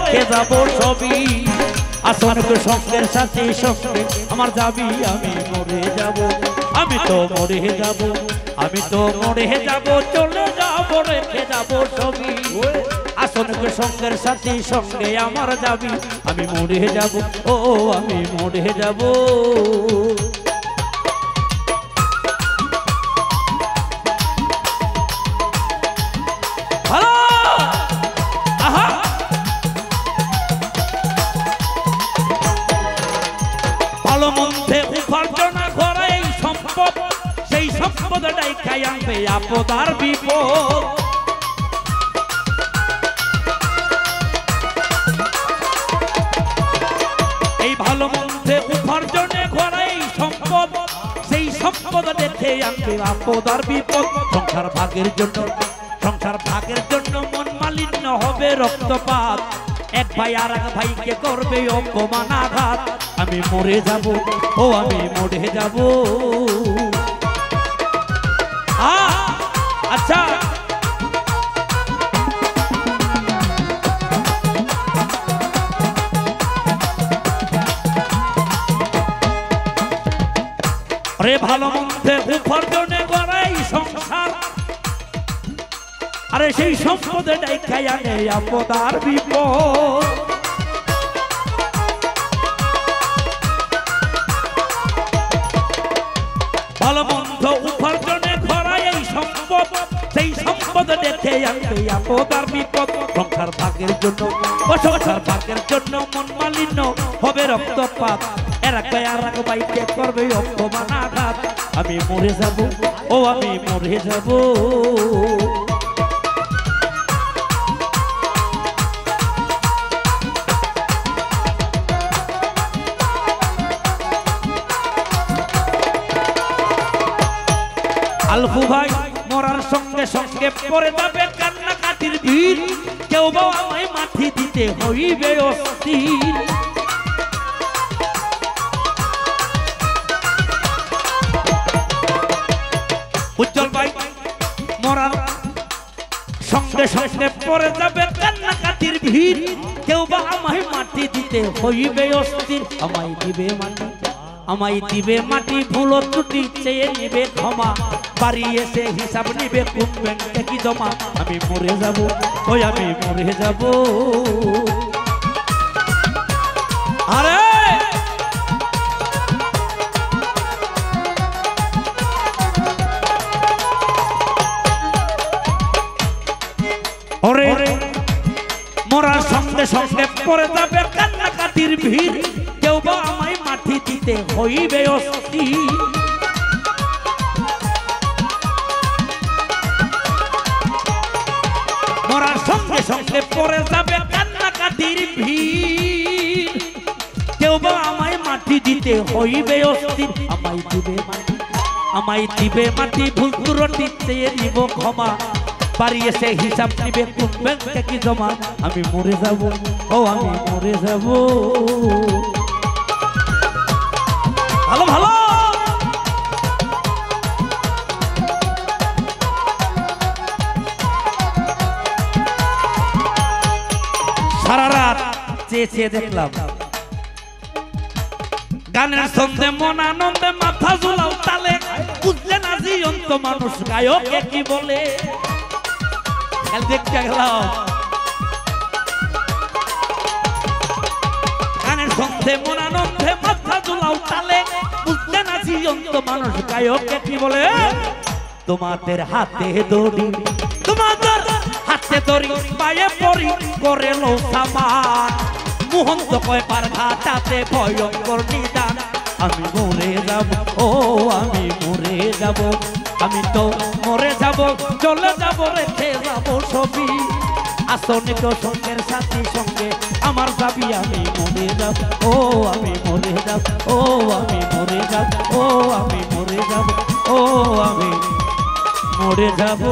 রেখে যাব সবই আসনকে সঙ্গের সাথে সঙ্গে আমার যাবি আমি মরে যাব আমি তো মরে যাব আমি তো মরে যাব চলে যাব রেখে যাব সবই আসনকে সঙ্গের সাথে সঙ্গে আমার যাবি আমি মরে যাব ও আমি মরে যাব ভালো মধ্যে উপার্জনা করে এই সম্পদ সেই সম্পদটাই খাই আনবে আপদ আর বিপদ এই ভালো মধ্যে উপার্জনে করে এই সম্পদ সেই সম্পদ দেখে আনবে আপদ আর বিপদ সংসার ভাগের জন্য মন মালিন্য হবে রক্তপাত এক ভাই আর এক ভাইকে করবে অপমান আঘাত আমি মরে যাব ও আমি মরে যাব আচ্ছা রে ভালো মধ্যে উপার্জনে গড়াই সংসার আরে সেই সম্পদে ডাইখাই আনে আপদ আর বিপদ ভালো মন্দ উপার্জনে গড়াই এই সম্পদ সেই সম্পদ দেখে আনবে আপদ আর বিপদ সংসার ভাগের জন্য মন মালিন্য হবে রক্তপাত এরা কয় আর এক ভাইকে করবে অপমান আঘাত আমি মরে যাব ও আমি মরে যাব আলফু ভাই মরার সঙ্গে সঙ্গে পড়ে যাবে কান্নাকাটির ভিড় কেউ বা আমায় মাটি দিতে হইবে অস্থির উজ্জ্বল ভাই মরার সঙ্গে সঙ্গে পড়ে যাবে কান্নাকাটির ভিড় কেউ বা আমায় মাটি দিতে হইবে অস্থির আমায় দিবে মাটি ভুল ত্রুটি চেয়ে নিবে ক্ষমা বাড়ি এসে হিসাব নিবে কোন ব্যাংকে কি জমা আমি মরে যাব ওই আমি মরে যাব আরে ওরে মরার সঙ্গে সঙ্গে পড়ে যাবে কান্নাকাটির ভিড় কেউ বা আমায় মাটি দিতে হইবে অস্থির মরার সঙ্গে সঙ্গে পড়ে যাবে কান্নাকাটির ভিড় কেউ বা আমায় মাটি দিতে হইবে অস্থির আমায় দিবে মাটি ভুল ত্রুটি চেয়ে নিব ক্ষমা বাড়ি এসে হিসাব নিবে কোন ব্যাংকে কি জমা আমি মরে যাব ও আমি মরে যাব ভালো ভালো সারা রাত চেয়ে দেখলাম গানের সন্ধে মন আনন্দে মাথা ঝুলাও তালে বুঝলে না জীবন্ত মানুষ গায়কে কি বলে দেখতে গেলাম গানের সন্ধে মন আনন্দে মাথা ঝুলাও তালে বুঝলে না জীবন্ত মানুষ গায়কে কি বলে তোমাদের হাতে দড়ি পায়ে পরি করে লো সামান মুহন্ত কয় পার ঘাটাতে ভয়ঙ্কর নিদান আমি মরে যাব ও আমি মরে যাব আমি তো মরে যাব চলে যাব রেখে যাব সবই আসনিক সঙ্গের সাথী সঙ্গে আমার যাবি আমি মরে যাব ও আমি মরে যাব ও আমি মরে যাব ও আমি মরে যাব ও আমি মরে যাব